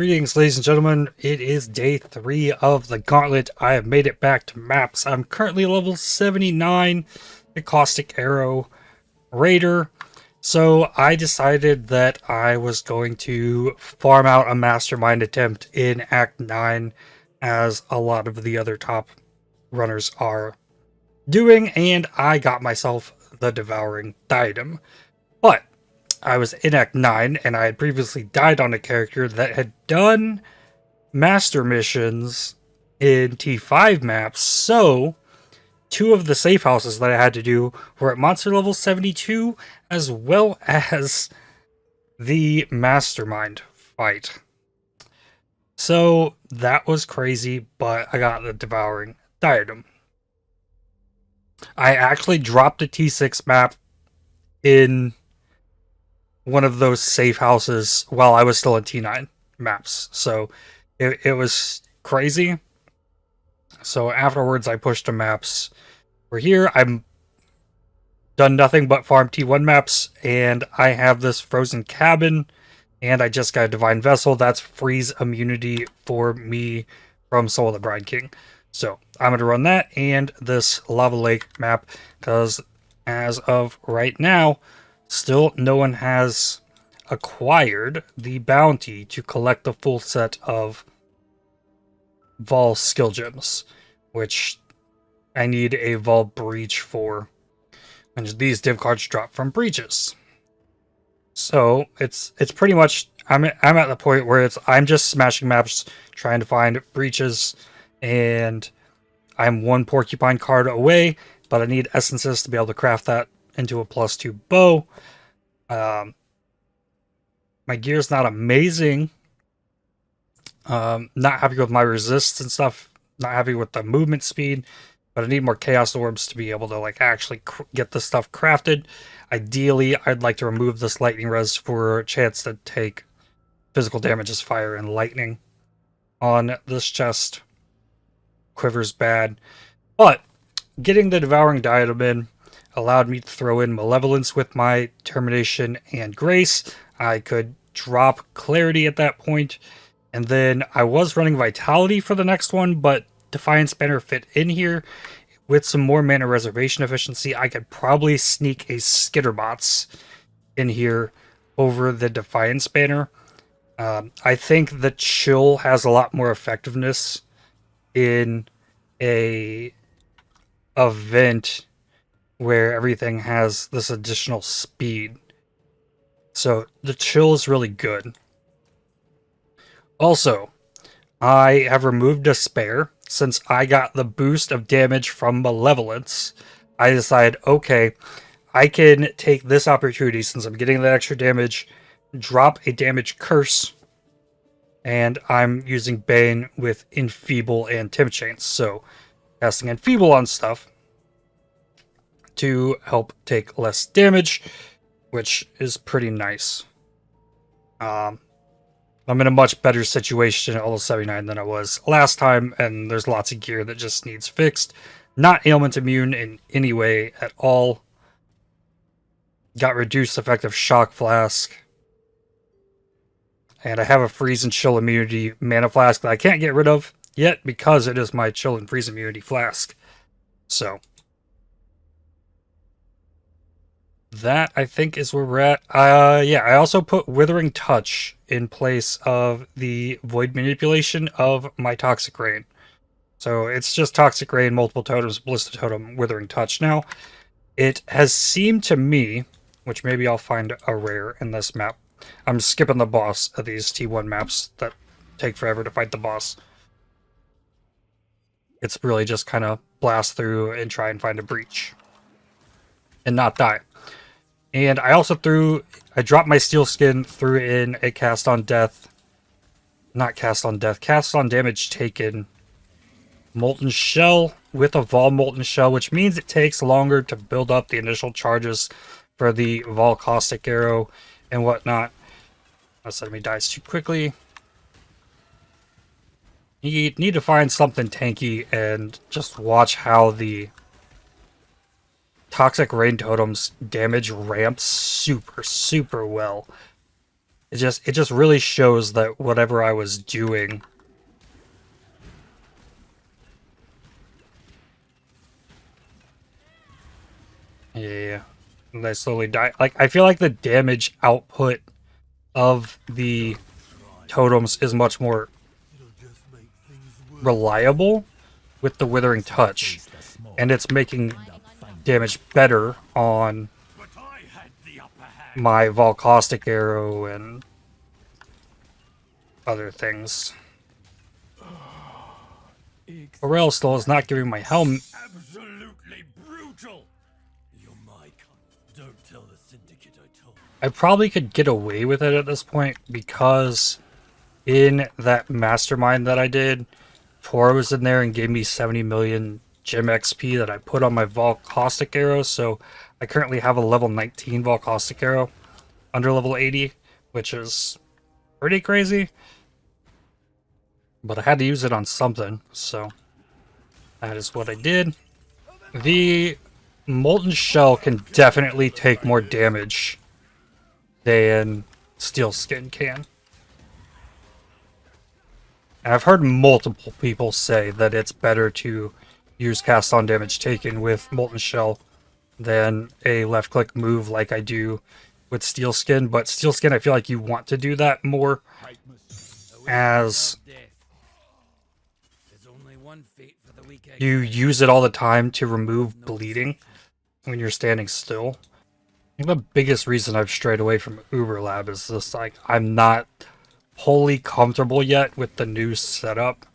Greetings, ladies and gentlemen. It is day 3 of the Gauntlet. I have made it back to maps. I'm currently level 79, the Caustic Arrow Raider. So I decided that I was going to farm out a mastermind attempt in Act 9, as a lot of the other top runners are doing, and I got myself the Devouring Diadem. But I was in Act 9, and I had previously died on a character that had done master missions in T5 maps, so 2 of the safe houses that I had to do were at monster level 72, as well as the mastermind fight. So that was crazy, but I got the Devouring Diadem. I actually dropped a T6 map in one of those safe houses while I was still in T9 maps. So it was crazy. So afterwards I pushed to maps. We're here. I'm done nothing but farm T1 maps, and I have this frozen cabin, and I just got a divine vessel. That's freeze immunity for me from Soul of the Bride King. So I'm going to run that and this lava lake map, because as of right now, still no one has acquired the bounty to collect the full set of Vol skill gems, which I need a Vol breach for. And these div cards drop from breaches. So it's pretty much I'm at the point where I'm just smashing maps trying to find breaches, and I'm 1 porcupine card away, but I need essences to be able to craft that into a +2 bow. My gear's not amazing. Not happy with my resists and stuff. Not happy with the movement speed, but I need more chaos orbs to be able to actually get this stuff crafted. Ideally, I'd like to remove this lightning res for a chance to take physical damage as fire and lightning on this chest. Quiver's bad, but getting the Devouring Diadem in allowed me to throw in Malevolence with my Termination and Grace. I could drop Clarity at that point, and then I was running Vitality for the next one, but Defiance Banner fit in here. With some more mana reservation efficiency, I could probably sneak a Skitterbots in here over the Defiance Banner. I think the Chill has a lot more effectiveness in a event where everything has this additional speed. So the Chill is really good. Also, I have removed Despair. Since I got the boost of damage from Malevolence, I decided, okay, I can take this opportunity, since I'm getting that extra damage, drop a damage curse, and I'm using Bane with Enfeeble and Timp Chains. So casting Enfeeble on stuff to help take less damage, which is pretty nice. I'm in a much better situation at level 79 than I was last time, and there's lots of gear that just needs fixed. Not ailment immune in any way at all. Got reduced effective shock flask. And I have a freeze and chill immunity mana flask that I can't get rid of yet, because it is my chill and freeze immunity flask. So that, I think, is where we're at. Yeah, I also put Withering Touch in place of the Void Manipulation of my Toxic Rain. So it's just Toxic Rain, multiple totems, Ballista Totem, Withering Touch. Now, it has seemed to me, which maybe I'll find a rare in this map. I'm skipping the boss of these T1 maps that take forever to fight the boss. It's really just kind of blast through and try and find a breach and not die. And I also I dropped my Steel Skin, threw in a Cast on Death. Not Cast on Death, Cast on Damage Taken Molten Shell with a Vol Molten Shell, which means it takes longer to build up the initial charges for the Vol Caustic Arrow and whatnot. Unless enemy dies too quickly. You need to find something tanky and just watch how the Toxic Rain Totem's damage ramps super well. it just really shows that whatever I was doing yeah, and I slowly die. Like, I feel like the damage output of the totems is much more reliable with the Withering Touch, and it's making damage better on my Caustic arrow and other things. Aurel still is not giving my helm. Absolutely brutal. You're my cunt. Don't tell the syndicate I told. I probably could get away with it at this point because in that mastermind that I did, Tor was in there and gave me 70 million gem XP that I put on my Caustic arrow, so I currently have a level 19 Caustic arrow under level 80, which is pretty crazy. But I had to use it on something, so that is what I did. The Molten Shell can definitely take more damage than Steel Skin can. And I've heard multiple people say that it's better to use cast on damage taken with Molten Shell than a left click move like I do with Steel Skin, but Steel Skin I feel like you want to do that more as you use it all the time to remove bleeding when you're standing still. I think the biggest reason I've strayed away from Uber Lab is just like I'm not wholly comfortable yet with the new setup.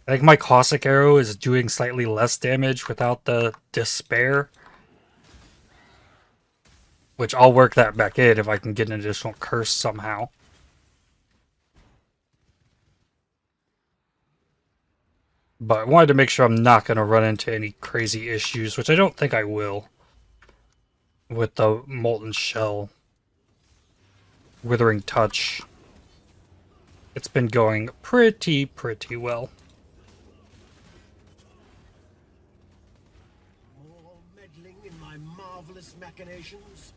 I think my Caustic arrow is doing slightly less damage without the Despair, which I'll work that back in if I can get an additional curse somehow. But I wanted to make sure I'm not going to run into any crazy issues, which I don't think I will, with the Molten Shell Withering Touch. It's been going pretty well. More meddling in my marvelous machinations.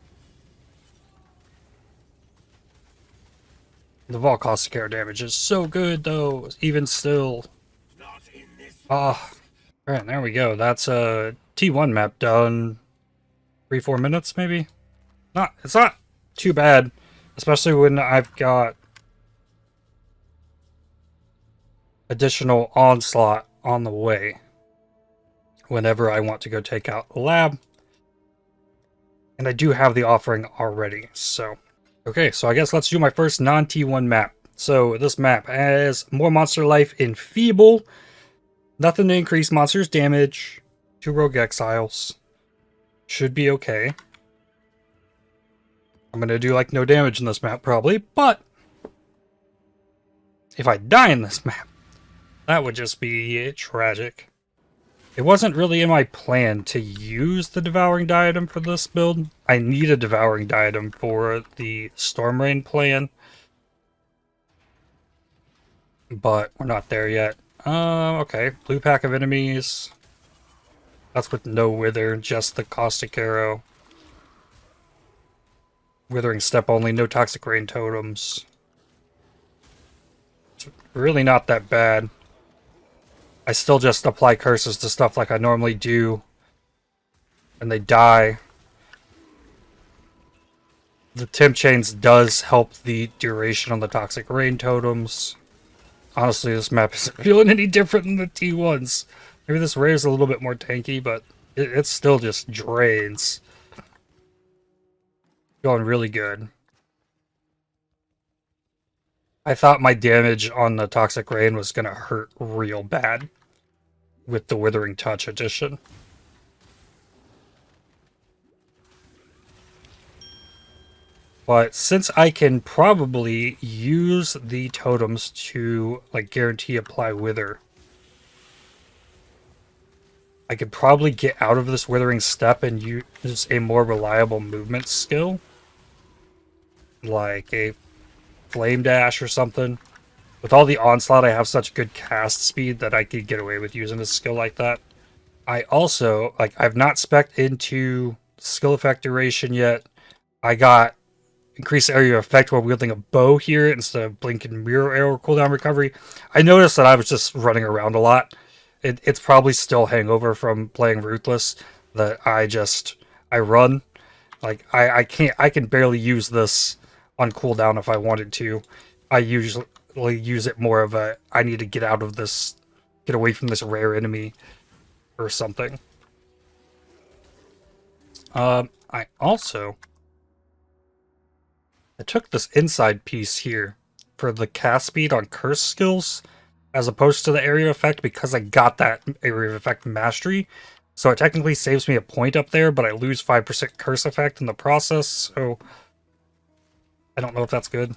The Caustic arrow damage is so good, though, even still. Ah, alright, there we go. That's a T1 map done. 3-4 minutes, maybe? It's not too bad, especially when I've got additional Onslaught on the way whenever I want to go take out the lab. And I do have the offering already, so. Okay, so I guess let's do my first non-T1 map. So this map has more monster life in Feeble. Nothing to increase monsters' damage. 2 rogue exiles. Should be okay. I'm gonna do like no damage in this map probably, but if I die in this map, that would just be tragic. It wasn't really in my plan to use the Devouring Diadem for this build. I need a Devouring Diadem for the Storm Rain plan, but we're not there yet. Okay, blue pack of enemies. That's with no Wither, just the Caustic arrow. Withering Step only, no Toxic Rain totems. It's really not that bad. I still just apply curses to stuff like I normally do, and they die. The Temp Chains does help the duration on the Toxic Rain totems. Honestly, this map isn't feeling any different than the T1s. Maybe this rare is a little bit more tanky, but it still just drains. Going really good. I thought my damage on the Toxic Rain was going to hurt real bad with the Withering Touch addition. But since I can probably use the totems to like guarantee apply Wither, I could probably get out of this Withering Step and use a more reliable movement skill, like a Flame Dash or something. With all the Onslaught, I have such good cast speed that I could get away with using a skill like that. I also, like, I've not spec'd into skill effect duration yet. I got increased area of effect while wielding a bow here instead of blink and mirror arrow cooldown recovery. I noticed that I was just running around a lot. It's probably still hangover from playing Ruthless that I run. Like I can barely use this on cooldown if I wanted to. I usually use it more of a I need to get out of this, get away from this rare enemy or something. I took this inside piece here for the cast speed on curse skills as opposed to the area effect because I got that area effect mastery. So it technically saves me a point up there, but I lose 5% curse effect in the process, so I don't know if that's good.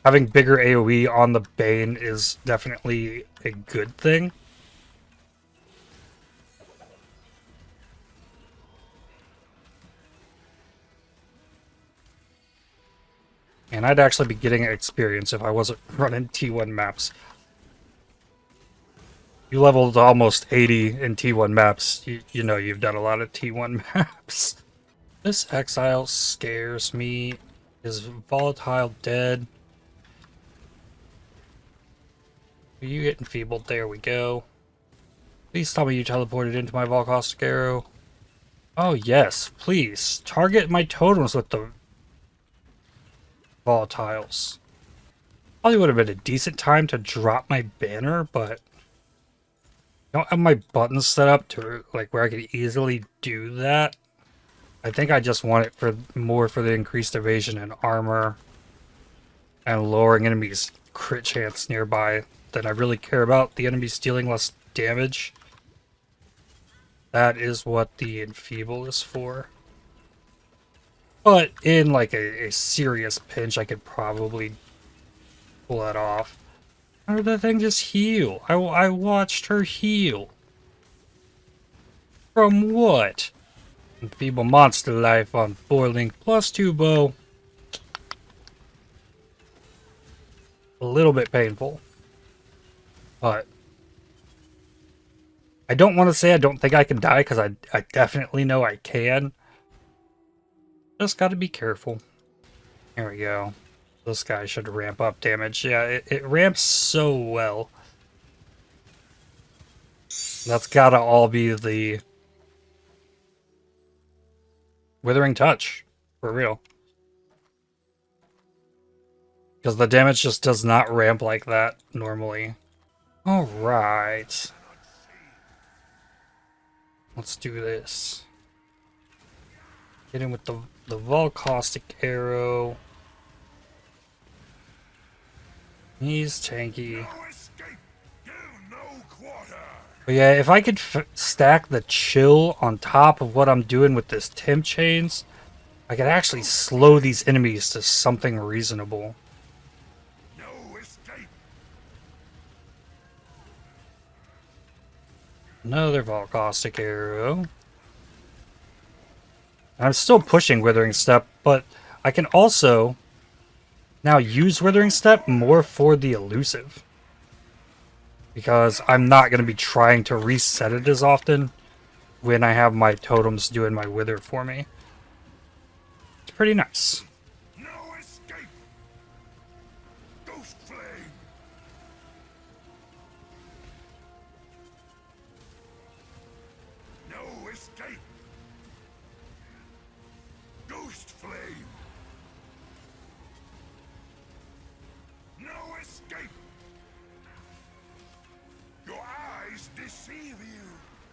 Having bigger AoE on the Bane is definitely a good thing. And I'd actually be getting experience if I wasn't running T1 maps. You leveled almost 80 in T1 maps. You know you've done a lot of T1 maps. This Exile scares me. Is Volatile dead? You get enfeebled. There we go. Please tell me you teleported into my Caustic arrow. Oh yes, please. Target my totems with the volatiles. Probably would have been a decent time to drop my banner, but I don't have my buttons set up to like where I could easily do that. I think I just want it for more for the increased evasion and armor and lowering enemies' crit chance nearby than I really care about the enemies dealing less damage. That is what the enfeeble is for. But in like a serious pinch, I could probably pull that off. How did that thing just heal? I watched her heal. From what? Enfeeble monster life on 4-link +2 bow. A little bit painful. But I don't want to say I don't think I can die because I definitely know I can. Just got to be careful. There we go. This guy should ramp up damage. Yeah, it ramps so well. That's gotta all be the Withering Touch. For real. Because the damage just does not ramp like that normally. Alright. Let's do this. Get in with the Caustic arrow. He's tanky. But yeah, if I could stack the chill on top of what I'm doing with this temp chains, I could actually slow these enemies to something reasonable. Another Caustic arrow. I'm still pushing Withering Step, but I can also now use Withering Step more for the elusive. Because I'm not going to be trying to reset it as often when I have my totems doing my wither for me. It's pretty nice. No escape. Ghost flame. No escape. Ghost flame. No escape. Your eyes deceive you.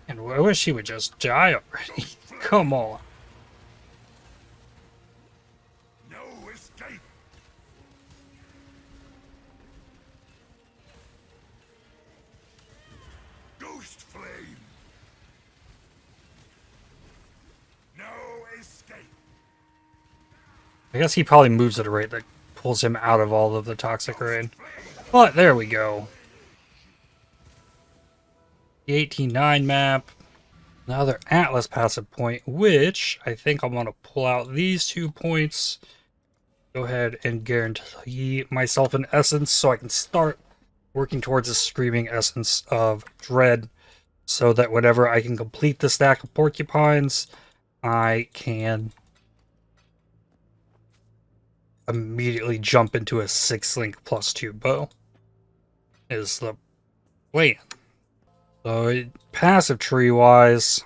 And I wish he would just die already. Come on. No escape. Ghost flame. No escape. I guess he probably moves at a rate that pulls him out of all of the toxic rain. But there we go. The 18-9 map. Another Atlas passive point, which I think I'm going to pull out these 2 points. Go ahead and guarantee myself an essence so I can start working towards a screaming essence of dread so that whenever I can complete the stack of porcupines, I can immediately jump into a 6-link +2 bow. Is the plan. So passive tree wise,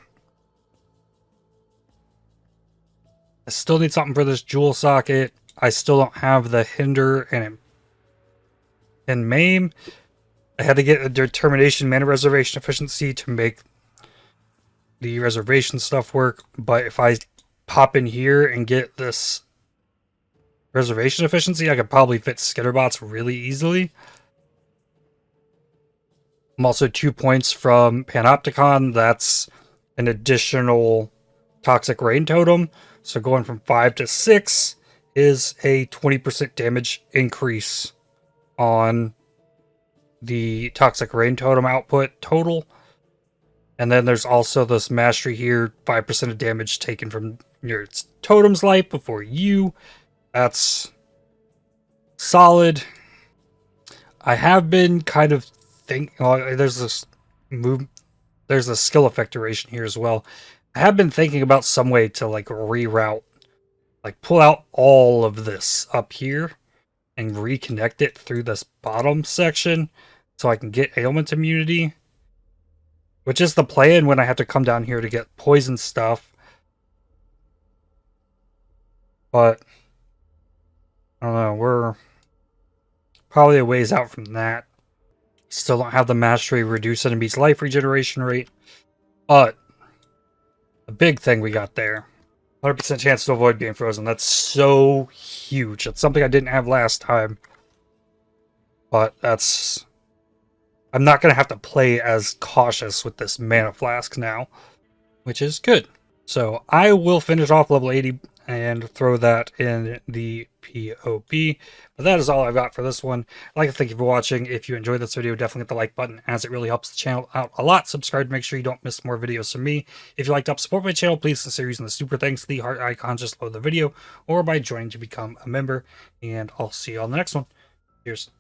I still need something for this jewel socket. I still don't have the hinder and maim. I had to get a determination mana reservation efficiency to make the reservation stuff work, but if I pop in here and get this reservation efficiency, I could probably fit skitterbots really easily. I'm also 2 points from Panopticon. That's an additional Toxic Rain Totem. So going from 5 to 6 is a 20% damage increase on the Toxic Rain Totem output total. And then there's also this mastery here, 5% of damage taken from your totem's life before you. That's solid. I have been kind of there's this skill effect duration here as well. I have been thinking about some way to like reroute, like pull out all of this up here and reconnect it through this bottom section so I can get ailment immunity, which is the plan when I have to come down here to get poison stuff. But I don't know, we're probably a ways out from that. Still don't have the mastery reduce enemies' life regeneration rate, but the big thing we got there, 100% chance to avoid being frozen. That's so huge. That's something I didn't have last time, but I'm not going to have to play as cautious with this mana flask now, which is good. So I will finish off level 80 and throw that in the POP. But that is all I've got for this one. I'd like to thank you for watching. If you enjoyed this video, definitely hit the like button, as it really helps the channel out a lot. Subscribe to make sure you don't miss more videos from me. If you'd like to help support my channel, please consider using the super thanks, the heart icon just below the video, or by joining to become a member. And I'll see you on the next one. Cheers.